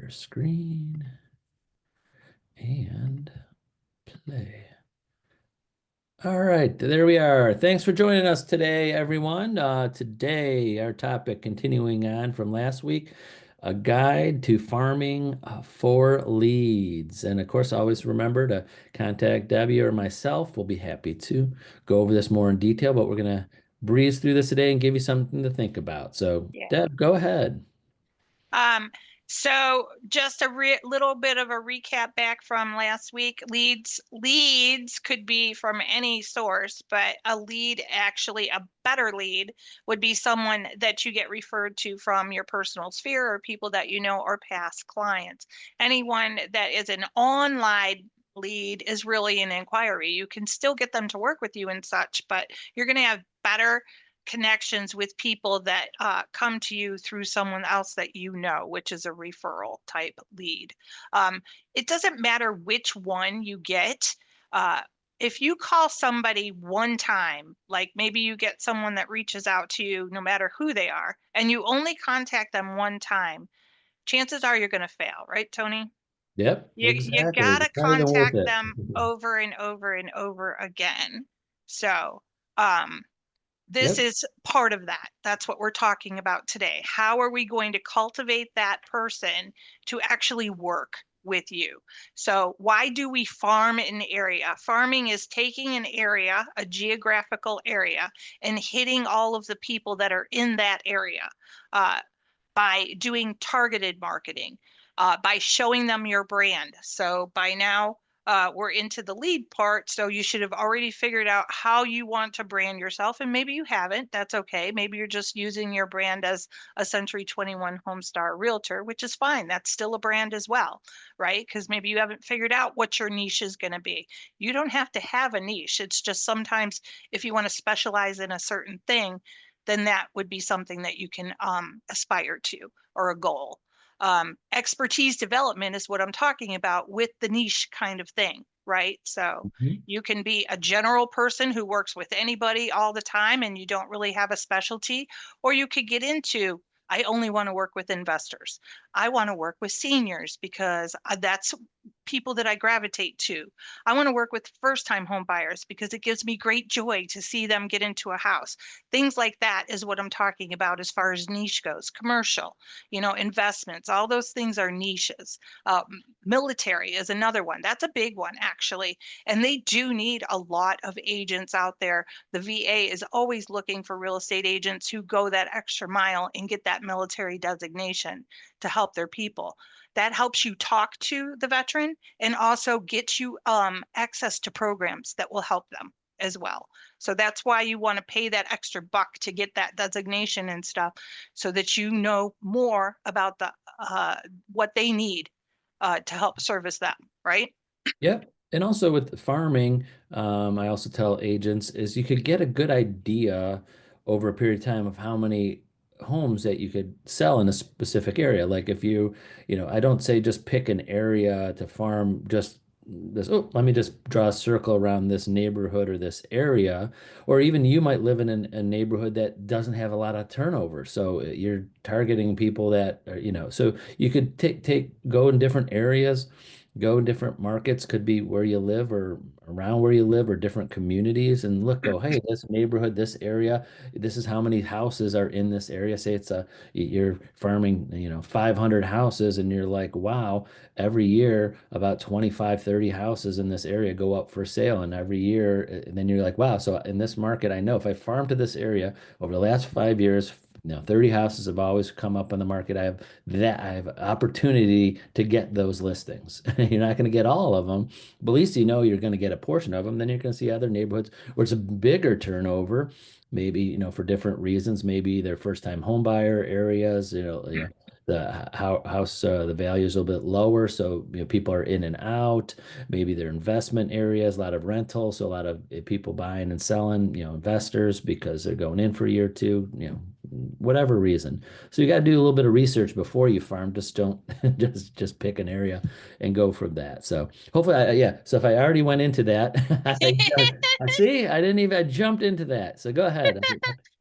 share screen and play. All right, there we are. Thanks for joining us today, everyone. Today, our topic continuing on from last week, a guide to farming for leads. And of course, always remember to contact Debbie or myself. We'll be happy to go over this more in detail, but we're going to breeze through this today and give you something to think about. So, Yeah. Deb, go ahead. Um, so just a re little bit of a recap back from last week. Leads could be from any source, but a lead, actually a better lead, would be someone that you get referred to from your personal sphere or people that you know or past clients. Anyone that is an online lead is really an inquiry. You can still get them to work with you and such, but you're going to have better connections with people that come to you through someone else that you know, which is a referral type lead. It doesn't matter which one you get. If you call somebody one time, like maybe you get someone that reaches out to you, no matter who they are, and you only contact them one time, chances are you're going to fail, right, Tony? Yep, You exactly. gotta It's not even worth contact it. them over and over and over again. So, um, this Yep. is part of that. That's what we're talking about today. How are we going to cultivate that person to actually work with you? So why do we farm an area? Farming is taking an area, a geographical area, and hitting all of the people that are in that area uh, by doing targeted marketing, by showing them your brand. So by now, we're into the lead part, so you should have already figured out how you want to brand yourself, and maybe you haven't. That's okay. Maybe you're just using your brand as a Century 21 Homestar Realtor, which is fine. That's still a brand as well, right? Because maybe you haven't figured out what your niche is going to be. You don't have to have a niche. It's just sometimes if you want to specialize in a certain thing, then that would be something that you can aspire to, or a goal. Expertise development is what I'm talking about with the niche kind of thing, right? So Mhm. you can be a general person who works with anybody all the time and you don't really have a specialty, or you could get into, I only want to work with investors. I want to work with seniors because that's people that I gravitate to. I want to work with first-time home buyers because it gives me great joy to see them get into a house. Things like that is what I'm talking about as far as niche goes. Commercial, investments, all those things are niches. Military is another one. That's a big one, actually. And they do need a lot of agents out there. The VA is always looking for real estate agents who go that extra mile and get that military designation to help their people. That helps you talk to the veteran and also get you access to programs that will help them as well. So that's why you want to pay that extra buck to get that designation and stuff, so that you know more about the what they need to help service them, right? Yep. And also with farming, I also tell agents is you could get a good idea over a period of time of how many homes that you could sell in a specific area. Like if I don't say just pick an area to farm just this, oh, let me just draw a circle around this neighborhood or this area. Or even you might live in a neighborhood that doesn't have a lot of turnover. So you're targeting people that are, so you could go in different areas, go in different markets, could be where you live or around where you live or different communities and look, go, hey, this neighborhood, this area, this is how many houses are in this area. Say you're farming, 500 houses and you're like, wow, every year about 25, 30 houses in this area go up for sale. And every year, and then you're like, wow, so in this market, I know if I farm to this area over the last 5 years, 30 houses have always come up on the market. I have opportunity to get those listings. You're not going to get all of them, but at least you know you're going to get a portion of them. Then you're going to see other neighborhoods where it's a bigger turnover, maybe, for different reasons. Maybe they're first time home buyer areas, the house, the value is a little bit lower. So, people are in and out. Maybe they're investment areas, a lot of rental. So a lot of people buying and selling, investors because they're going in for a year or two, whatever reason. So you got to do a little bit of research before you farm. Just don't just pick an area and go from that. So hopefully, yeah. So if I already went into that, I see I jumped into that. So go ahead.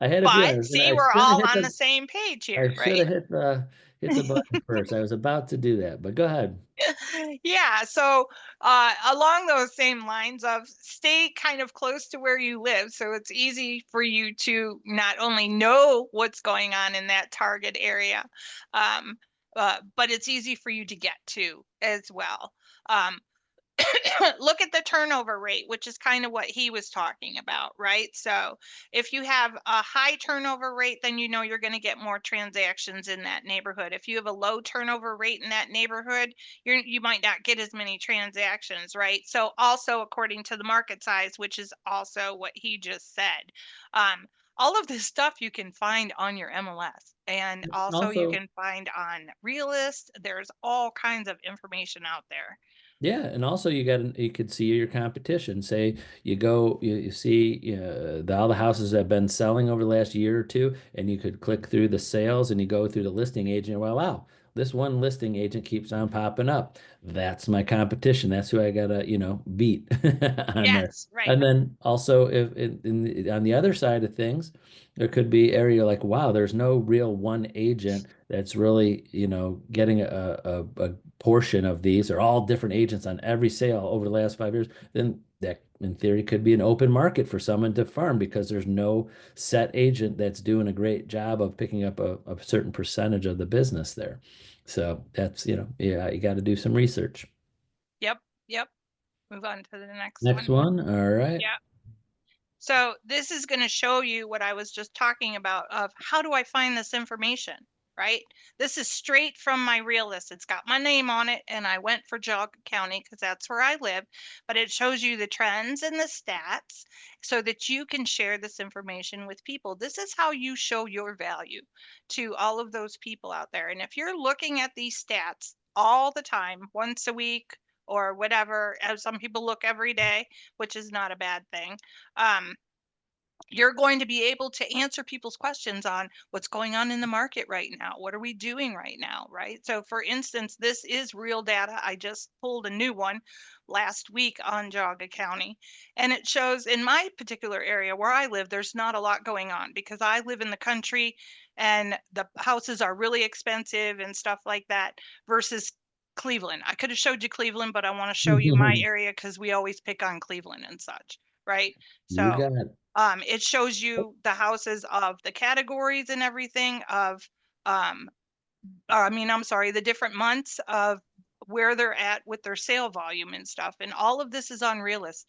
I had a But feeling see, I we're should have all hit on the the same page I here, should right? have hit the button first. I was about to do that, but go ahead. Yeah, so along those same lines of stay kind of close to where you live, so it's easy for you to not only know what's going on in that target area, um, but it's easy for you to get to as well. Um, look at the turnover rate, which is kind of what he was talking about, right? So if you have a high turnover rate, then you know you're going to get more transactions in that neighborhood. If you have a low turnover rate in that neighborhood, you might not get as many transactions, right? So also according to the market size, which is also what he just said. Um, all of this stuff you can find on your MLS, and also you Also, can find on Realist. There's all kinds of information out there. yeah, and also you could see your competition. Say you go, you see all the houses that have been selling over the last year or two, and you could click through the sales and you go through the listing agent. Well, wow, this one listing agent keeps on popping up. That's my competition. That's who I gotta, beat on there. Yes, right. And then also, if on the other side of things, there could be area like, wow, there's no real one agent that's really, getting a portion of these. They're all different agents on every sale over the last 5 years. Then that, in theory, could be an open market for someone to farm because there's no set agent that's doing a great job of picking up a certain percentage of the business there. So that's, yeah, you got to do some research. Yep, yep. Move on to the next Next one. one. All right. Yeah. So this is going to show you what I was just talking about of how do I find this information, right? This is straight from my Realist. It's got my name on it, and I went for Geauga County because that's where I live, but it shows you the trends and the stats so that you can share this information with people. This is how you show your value to all of those people out there. And if you're looking at these stats all the time, once a week or whatever, as some people look every day, which is not a bad thing, um, you're going to be able to answer people's questions on what's going on in the market right now. What are we doing right now? Right. So, for instance, this is real data. I just pulled a new one last week on Geauga County, and it shows in my particular area where I live, there's not a lot going on because I live in the country and the houses are really expensive and stuff like that versus Cleveland. I could have showed you Cleveland, but I want to show you my area because we always pick on Cleveland and such. Right. You So, got it. it shows you the houses of the categories and everything of, um, I mean, I'm sorry, the different months of where they're at with their sale volume and stuff. And all of this is on Realist.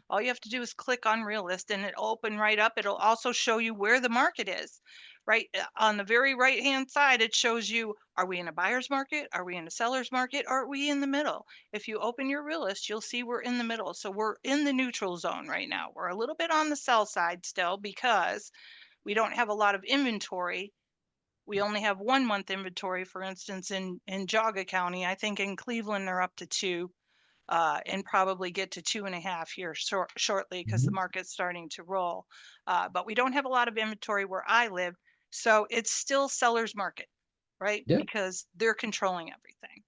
All you have to do is click on Realist and it'll open right up. It'll also show you where the market is. Right on the very right hand side, it shows you, are we in a buyer's market? Are we in a seller's market? Or are we in the middle? If you open your Realist, you'll see we're in the middle. So we're in the neutral zone right now. We're a little bit on the sell side still because we don't have a lot of inventory. We only have 1 month inventory, for instance, in Geauga County. I think in Cleveland they're up to 2, and probably get to 2.5 here shortly because the Mhm. market's starting to roll. But we don't have a lot of inventory where I live, so it's still seller's market, right? Yep. Because they're controlling everything.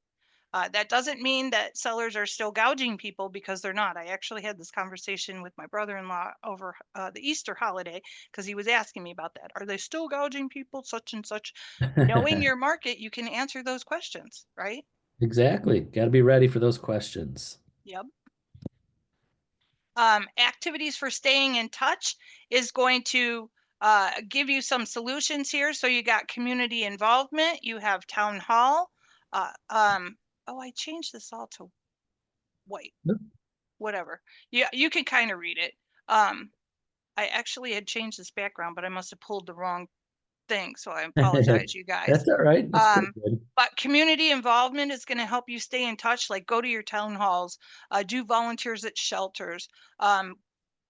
That doesn't mean that sellers are still gouging people because they're not. I actually had this conversation with my brother-in-law over the Easter holiday because he was asking me about that. Are they still gouging people, such and such? Knowing your market, you can answer those questions, right? Exactly. Got to be ready for those questions. Yep. Activities for staying in touch is going to give you some solutions here. So you got community involvement, you have town hall. Uh, um, oh, I changed this all to white, Yep. whatever. Yeah, you can kind of read it. Um, I actually had changed this background, but I must have pulled the wrong thing. So I apologize, you guys. That's all right. That's pretty Um, good. but community involvement is going to help you stay in touch. Like go to your town halls, do volunteers at shelters, um,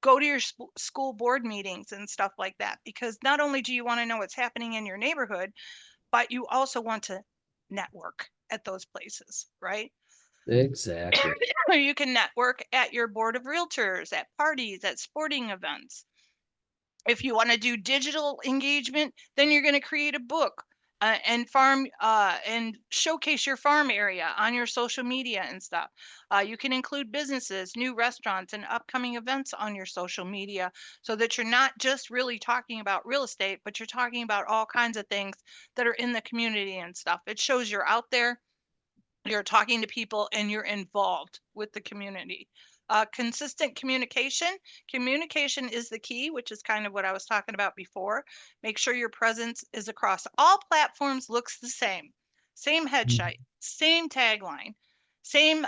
go to your school board meetings and stuff like that. Because not only do you want to know what's happening in your neighborhood, but you also want to network at those places, right? Exactly. You can network at your board of realtors, at parties, at sporting events. If you want to do digital engagement, then you're going to create a book and and showcase your farm area on your social media and stuff. You can include businesses, new restaurants, and upcoming events on your social media so that you're not just really talking about real estate, but you're talking about all kinds of things that are in the community and stuff. It shows you're out there, you're talking to people, and you're involved with the community. Consistent communication. Communication is the key, which is kind of what I was talking about before. Make sure your presence is across all platforms, looks the same headshot, same tagline, same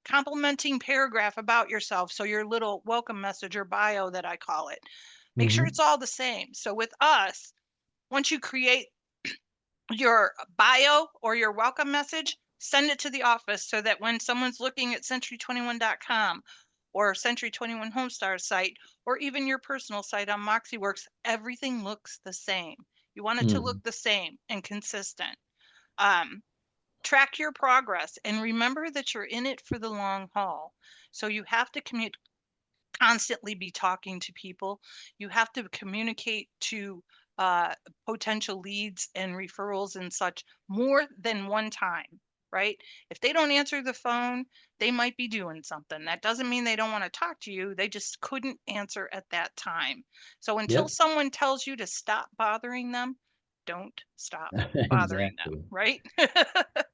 complimenting paragraph about yourself. So your little welcome message or bio that I call it. Make sure Mm-hmm. it's all the same. So with us, once you create your bio or your welcome message, send it to the office so that when someone's looking at century21.com or Century 21 Homestar site, or even your personal site on MoxieWorks, everything looks the same. You want it to look Mm. the same and consistent. Um, Track your progress and remember that you're in it for the long haul. So you have to constantly be talking to people. You have to communicate to uh, potential leads and referrals and such more than one time, right? If they don't answer the phone, they might be doing something. That doesn't mean they don't want to talk to you. They just couldn't answer at that time. So until Yep. someone tells you to stop bothering them, don't stop bothering them, Exactly. right?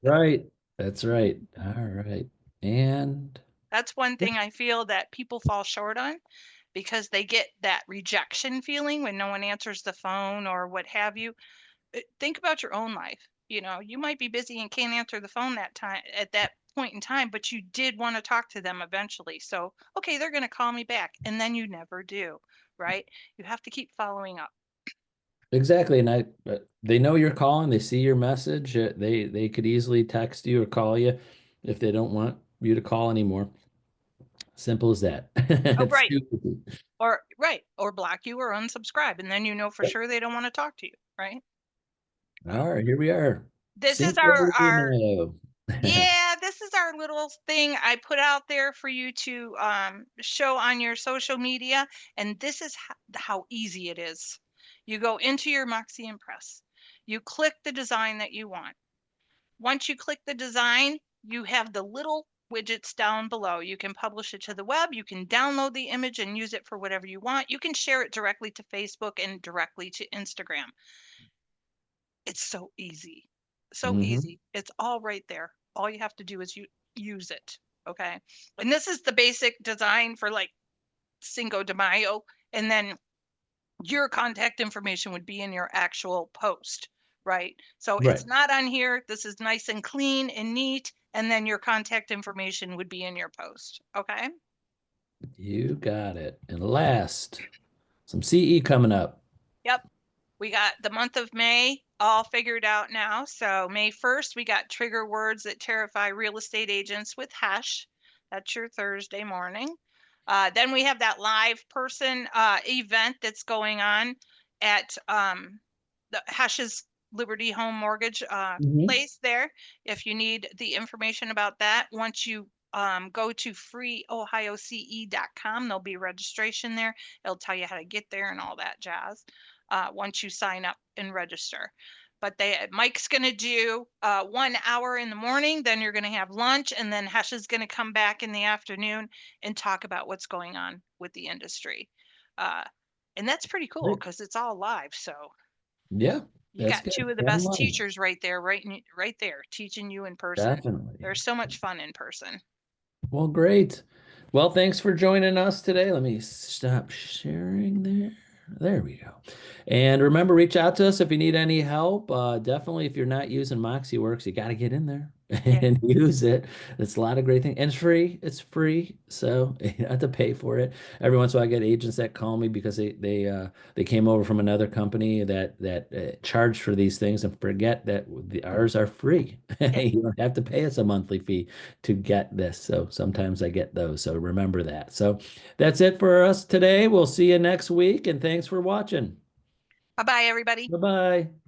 Right. That's right. All right. And That's one yeah, thing I feel that people fall short on because they get that rejection feeling when no one answers the phone or what have you. Think about your own life. You know, you might be busy and can't answer the phone that time at that point in time, but you did want to talk to them eventually. So, okay, they're going to call me back, and then you never do, right? You have to keep following up. exactly. And they know you're calling, they see your message. They could easily text you or call you if they don't want you to call anymore. Simple as that. Oh, It's right. stupid. Or right, or block you or unsubscribe, and then you know for Yep. sure they don't want to talk to you, right? All right, here we are. This is Cinco de our Mayo. Yeah, this is our little thing I put out there for you to show on your social media. And this is how easy it is. You go into your Moxie Impress, you click the design that you want. Once you click the design, you have the little widgets down below. You can publish it to the web, you can download the image and use it for whatever you want. You can share it directly to Facebook and directly to Instagram. It's so easy. So Hmm. easy. It's all right there. All you have to do is you use it. Okay. And this is the basic design for like Cinco de Mayo. And then your contact information would be in your actual post, right? So Right. it's not on here. This is nice and clean and neat. And then your contact information would be in your post. Okay. You got it. And last, some CE coming up. Yep. We got the month of May all figured out now. So May 1st, we got trigger words that terrify real estate agents with Hash. That's your Thursday morning. Then we have that live person event that's going on at the Hash's Liberty Home Mortgage Hmm. place there. If you need the information about that, once you go to freeohioce.com, there'll be registration there. It'll tell you how to get there and all that jazz once you sign up and register. But Mike's going to do 1 hour in the morning, then you're going to have lunch, and then Hesh is going to come back in the afternoon and talk about what's going on with the industry. Uh, and that's pretty cool Great. because it's all live. So Yeah, you that's got good. two of the Fun best line. teachers right there, right there, teaching you in person. Definitely. They're so much fun in person. Well, great. Well, thanks for joining us today. Let me stop sharing there. There we go. And remember, reach out to us if you need any help. Definitely, if you're not using MoxieWorks, you got to get in there Yeah. and use it. It's a lot of great things. And it's free. It's free. So you don't have to pay for it. Every once in a while, I get agents that call me because they came over from another company that charge for these things and forget that ours are free. Yeah. You don't have to pay us a monthly fee to get this. So sometimes I get those. So remember that. So that's it for us today. We'll see you next week, and thanks for watching. Bye bye, everybody. Bye bye.